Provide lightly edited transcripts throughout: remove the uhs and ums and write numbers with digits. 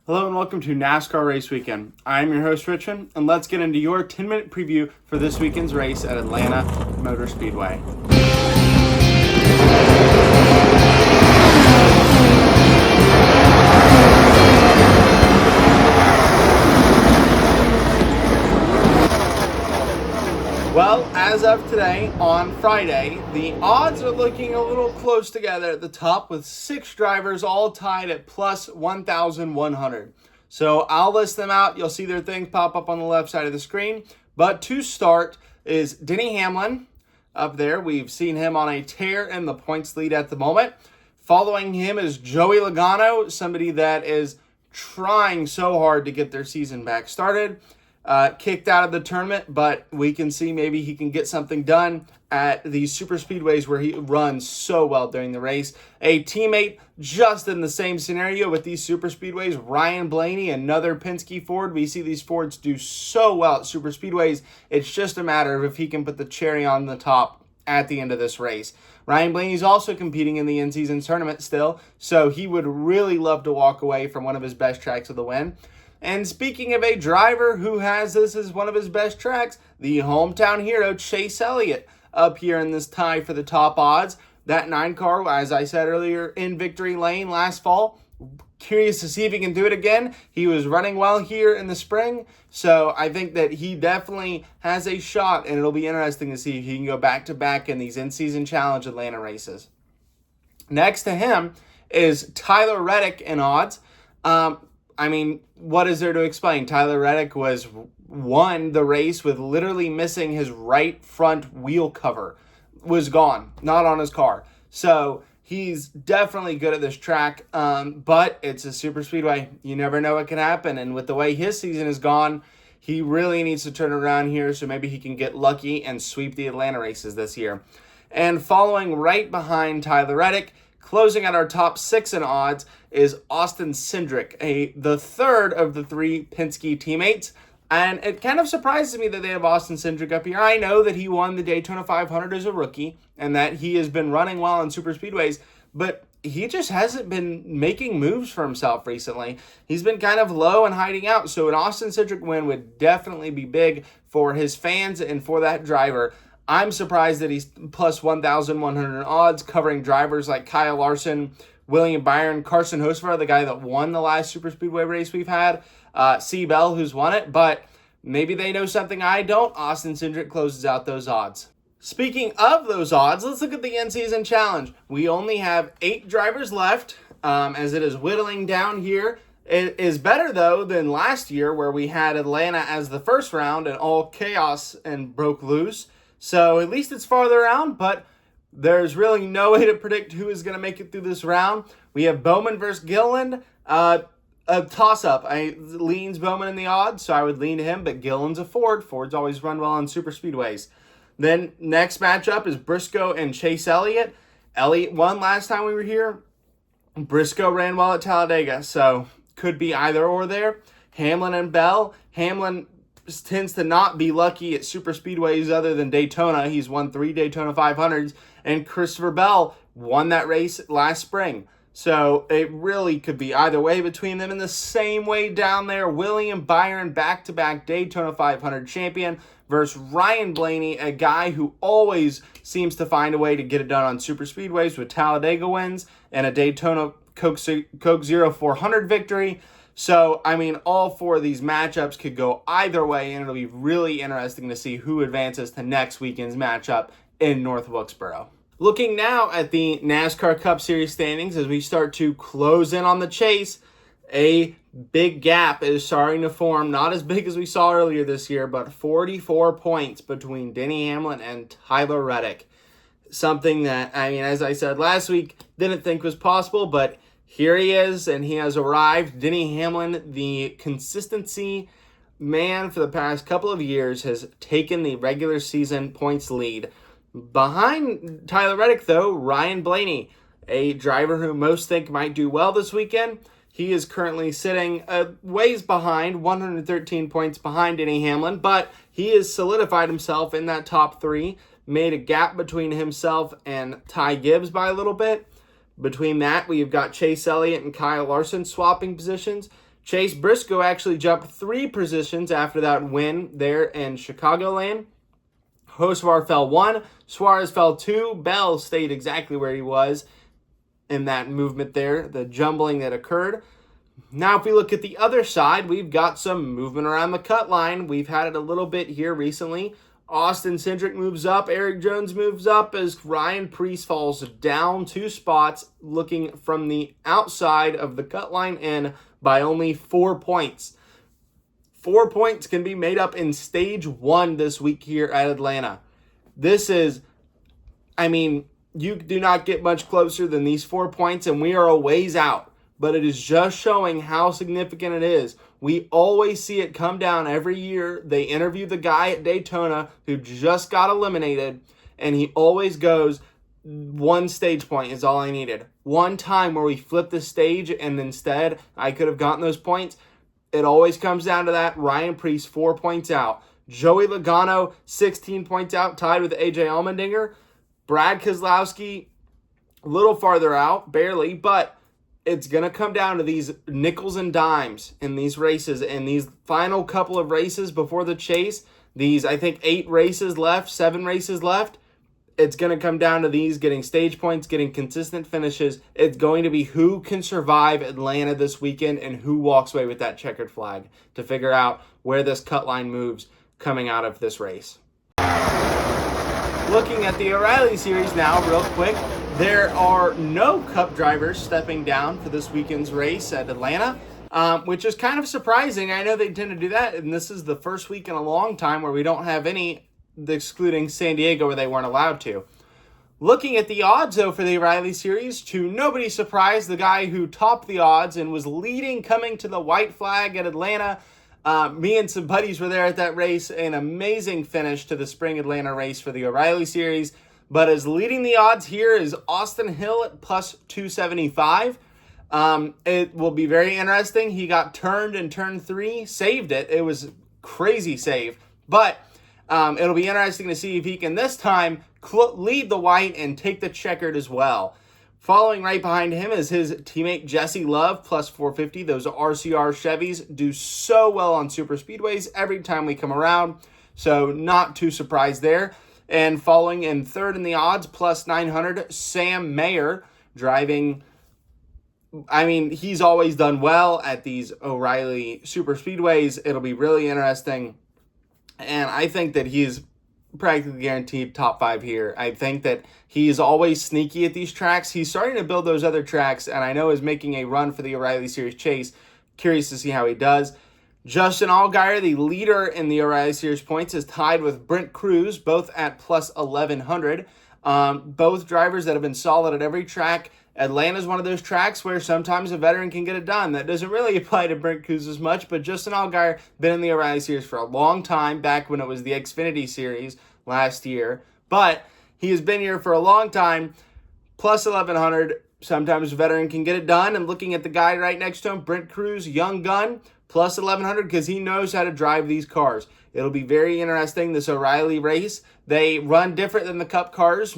Hello and welcome to NASCAR Race Weekend. I'm your host Richmond, and let's get into your 10-minute preview for this weekend's race at Atlanta Motor Speedway. Well, as of today, on Friday, the odds are looking a little close together at the top with 6 drivers all tied at plus 1,100. So I'll list them out. You'll see their things pop up on the left side of the screen. But to start is Denny Hamlin up there. We've seen him on a tear in the points lead at the moment. Following him is Joey Logano, somebody that is trying so hard to get their season back started. Kicked out of the tournament, but we can see maybe he can get something done at these super speedways where he runs so well during the race. A teammate just in the same scenario with these super speedways, Ryan Blaney, another Penske Ford. We see these Fords do so well at super speedways. It's just a matter of if he can put the cherry on the top at the end of this race. Ryan Blaney's also competing in the in-season tournament still, so he would really love to walk away from one of his best tracks of the win. And speaking of a driver who has this as one of his best tracks, the hometown hero, Chase Elliott, up here in this tie for the top odds. That 9 car, as I said earlier, in victory lane last fall. Curious to see if he can do it again. He was running well here in the spring, so I think that he definitely has a shot, and it'll be interesting to see if he can go back-to-back in these in-season challenge Atlanta races. Next to him is Tyler Reddick in odds. What is there to explain? Tyler Reddick won the race with literally missing his right front wheel cover. Was gone, not on his car. So he's definitely good at this track, but it's a super speedway. You never know what can happen, and with the way his season is gone, he really needs to turn around here so maybe he can get lucky and sweep the Atlanta races this year. And following right behind Tyler Reddick, closing out our top 6 in odds is Austin Cindric, the third of the 3 Penske teammates. And it kind of surprises me that they have Austin Cindric up here. I know that he won the Daytona 500 as a rookie and that he has been running well on super speedways, but he just hasn't been making moves for himself recently. He's been kind of low and hiding out. So an Austin Cindric win would definitely be big for his fans and for that driver. I'm surprised that he's plus 1,100 odds, covering drivers like Kyle Larson, William Byron, Carson Hocevar, the guy that won the last super speedway race we've had, C. Bell, who's won it, but maybe they know something I don't. Austin Cindric closes out those odds. Speaking of those odds, let's look at the in-season challenge. We only have 8 drivers left, as it is whittling down here. It is better, though, than last year where we had Atlanta as the first round and all chaos and broke loose. So at least it's farther around, but there's really no way to predict who is going to make it through this round. We have Bowman versus Gilliland. A toss-up. Leans Bowman in the odds, so I would lean to him, but Gilliland's a Ford. Fords always run well on super speedways. Then next matchup is Briscoe and Chase Elliott. Elliott won last time we were here. Briscoe ran well at Talladega, so could be either or there. Hamlin and Bell. Hamlin tends to not be lucky at super speedways other than Daytona. He's won 3 Daytona 500s, and Christopher Bell won that race last spring. So it really could be either way between them. In the same way down there, William Byron, back-to-back Daytona 500 champion, versus Ryan Blaney, a guy who always seems to find a way to get it done on super speedways with Talladega wins and a Daytona Coke Zero 400 victory. So, all 4 of these matchups could go either way, and it'll be really interesting to see who advances to next weekend's matchup in North Wilkesboro. Looking now at the NASCAR Cup Series standings as we start to close in on the chase, a big gap is starting to form. Not as big as we saw earlier this year, but 44 points between Denny Hamlin and Tyler Reddick. Something that, as I said last week, didn't think was possible, but here he is, and he has arrived. Denny Hamlin, the consistency man for the past couple of years, has taken the regular season points lead. Behind Tyler Reddick, though, Ryan Blaney, a driver who most think might do well this weekend. He is currently sitting ways behind, 113 points behind Denny Hamlin, but he has solidified himself in that top 3, made a gap between himself and Ty Gibbs by a little bit. Between that, we've got Chase Elliott and Kyle Larson swapping positions. Chase Briscoe actually jumped 3 positions after that win there in Chicagoland. Hocevar fell 1, Suarez fell 2, Bell stayed exactly where he was in that movement there, the jumbling that occurred. Now, if we look at the other side, we've got some movement around the cut line. We've had it a little bit here recently. Austin Cindric moves up. Eric Jones moves up as Ryan Preece falls down 2 spots, looking from the outside of the cut line in by only 4 points. 4 points can be made up in stage 1 this week here at Atlanta. This is, you do not get much closer than these 4 points, and we are a ways out. But it is just showing how significant it is. We always see it come down every year. They interview the guy at Daytona who just got eliminated, and he always goes, 1 stage point is all I needed. One time where we flipped the stage and instead I could have gotten those points. It always comes down to that. Ryan Preece, 4 points out. Joey Logano, 16 points out, tied with AJ Allmendinger. Brad Keselowski, a little farther out, barely, but it's going to come down to these nickels and dimes in these races, and these final couple of races before the chase, these, I think, 7 races left. It's going to come down to these getting stage points, getting consistent finishes. It's going to be who can survive Atlanta this weekend and who walks away with that checkered flag to figure out where this cut line moves coming out of this race. Looking at the O'Reilly Series now real quick, there are no Cup drivers stepping down for this weekend's race at Atlanta, which is kind of surprising. I know they tend to do that, and this is the first week in a long time where we don't have any, excluding San Diego where they weren't allowed to. Looking at the odds, though, for the O'Reilly Series, to nobody's surprise, the guy who topped the odds and was leading coming to the white flag at Atlanta, me and some buddies were there at that race. An amazing finish to the Spring Atlanta race for the O'Reilly Series. But as leading the odds here is Austin Hill at plus 275. It will be very interesting. He got turned in turn 3, saved it. It was crazy save. But it'll be interesting to see if he can this time lead the white and take the checkered as well. Following right behind him is his teammate Jesse Love, plus 450. Those RCR Chevys do so well on super speedways every time we come around, so not too surprised there. And following in third in the odds, plus 900, Sam Mayer, driving. He's always done well at these O'Reilly super speedways. It'll be really interesting, and I think that he's practically guaranteed top 5 here. I think that he's always sneaky at these tracks. He's starting to build those other tracks, and I know is making a run for the O'Reilly Series chase. Curious to see how he does. Justin Allgaier, the leader in the O'Reilly Series points, is tied with Brent Cruz, both at plus 1,100. Both drivers that have been solid at every track. Atlanta's one of those tracks where sometimes a veteran can get it done. That doesn't really apply to Brent Cruz as much, but Justin Allgaier been in the O'Reilly Series for a long time, back when it was the Xfinity Series last year. But he has been here for a long time, plus 1,100. Sometimes a veteran can get it done. And looking at the guy right next to him, Brent Cruz, young gun, plus 1,100 because he knows how to drive these cars. It'll be very interesting, this O'Reilly race. They run different than the Cup cars.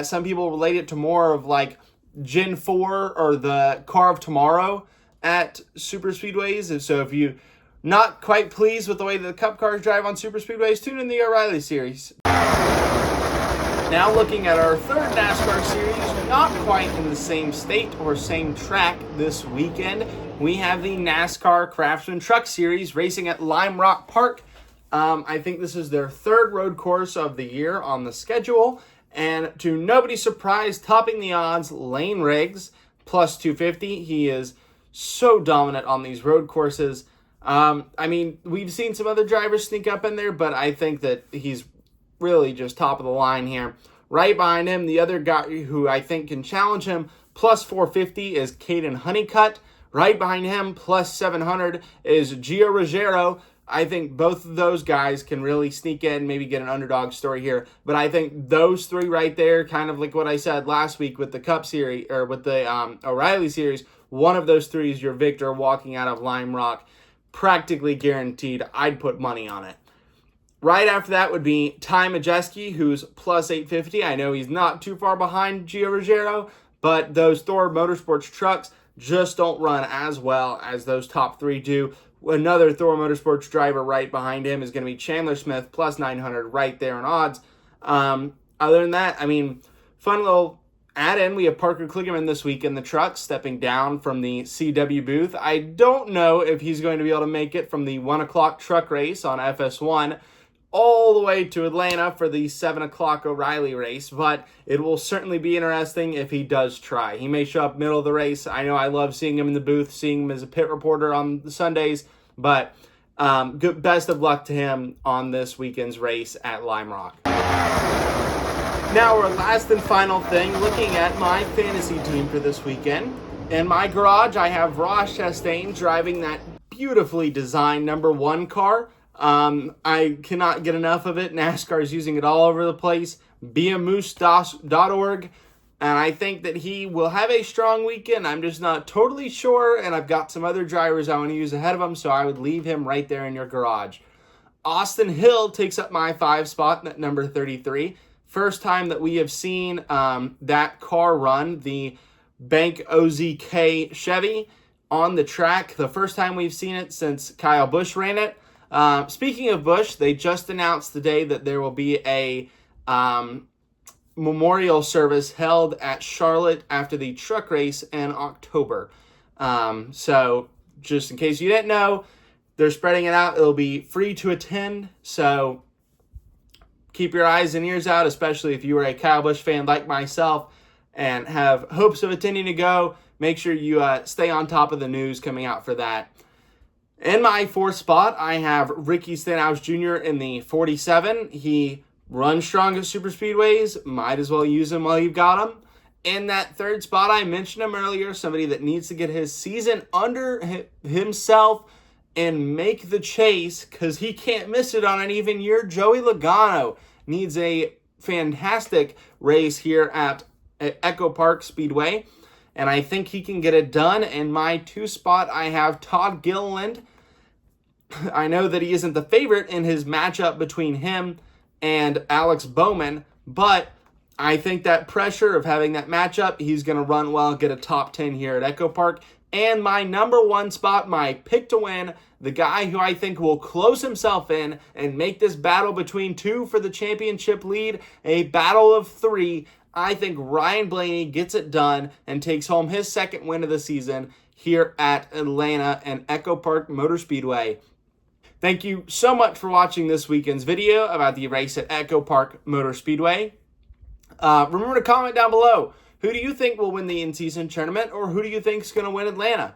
Some people relate it to more of like Gen 4 or the car of tomorrow at super speedways. And so if you're not quite pleased with the way the Cup cars drive on super speedways, tune in the O'Reilly Series. Now looking at our third NASCAR series, not quite in the same state or same track this weekend, we have the NASCAR Craftsman Truck Series racing at Lime Rock Park. I think this is their third road course of the year on the schedule. And to nobody's surprise, topping the odds, Lane Riggs, plus 250. He is so dominant on these road courses. We've seen some other drivers sneak up in there, but I think that he's really just top of the line here. Right behind him, the other guy who I think can challenge him, plus 450, is Caden Honeycutt. Right behind him, plus 700, is Gio Ruggiero. I think both of those guys can really sneak in, maybe get an underdog story here. But I think those three right there, kind of like what I said last week with the Cup Series, or with the O'Reilly Series, one of those three is your victor walking out of Lime Rock. Practically guaranteed. I'd put money on it. Right after that would be Ty Majeski, who's plus 850. I know he's not too far behind Gio Ruggiero, but those Thor Motorsports trucks, just don't run as well as those top 3 do. Another Thor Motorsports driver right behind him is going to be Chandler Smith, plus 900 right there in odds. Other than that, I mean, fun little add-in. We have Parker Kligerman this week in the truck, stepping down from the CW booth. I don't know if he's going to be able to make it from the 1 o'clock truck race on FS1 all the way to Atlanta for the 7 o'clock O'Reilly race, but it will certainly be interesting if he does try. He may show up middle of the race. I know I love seeing him in the booth, seeing him as a pit reporter on the Sundays, but best of luck to him on this weekend's race at Lime Rock. Now, our last and final thing, looking at my fantasy team for this weekend. In my garage, I have Ross Chastain driving that beautifully designed number 1 car. I cannot get enough of it. NASCAR is using it all over the place. BeAMoose.org. And I think that he will have a strong weekend. I'm just not totally sure. And I've got some other drivers I want to use ahead of him, so I would leave him right there in your garage. Austin Hill takes up my 5 spot at number 33. First time that we have seen that car run, the Bank OZK Chevy, on the track. The first time we've seen it since Kyle Busch ran it. Speaking of Busch, they just announced today that there will be a memorial service held at Charlotte after the truck race in October. So just in case you didn't know, they're spreading it out. It'll be free to attend. So keep your eyes and ears out, especially if you are a Kyle Busch fan like myself and have hopes of attending to go. Make sure you stay on top of the news coming out for that. In my 4th spot, I have Ricky Stenhouse Jr. in the 47. He runs strong at super speedways. Might as well use him while you've got him. In that 3rd spot, I mentioned him earlier, somebody that needs to get his season under himself and make the chase because he can't miss it on an even year. Joey Logano needs a fantastic race here at Echopark Speedway. And I think he can get it done. In my 2 spot, I have Todd Gilliland. I know that he isn't the favorite in his matchup between him and Alex Bowman, but I think that pressure of having that matchup, he's going to run well, get a top 10 here at Echopark. And my number 1 spot, my pick to win, the guy who I think will close himself in and make this battle between 2 for the championship lead a battle of 3. I think Ryan Blaney gets it done and takes home his 2nd win of the season here at Atlanta and Echopark Motor Speedway. Thank you so much for watching this weekend's video about the race at Echopark Motor Speedway. Remember to comment down below. Who do you think will win the in-season tournament, or who do you think is going to win Atlanta?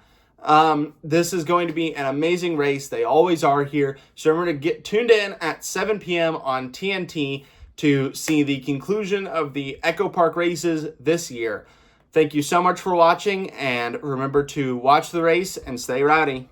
This is going to be an amazing race. They always are here. So remember to get tuned in at 7 p.m. on TNT to see the conclusion of the Echopark races this year. Thank you so much for watching, and remember to watch the race and stay rowdy.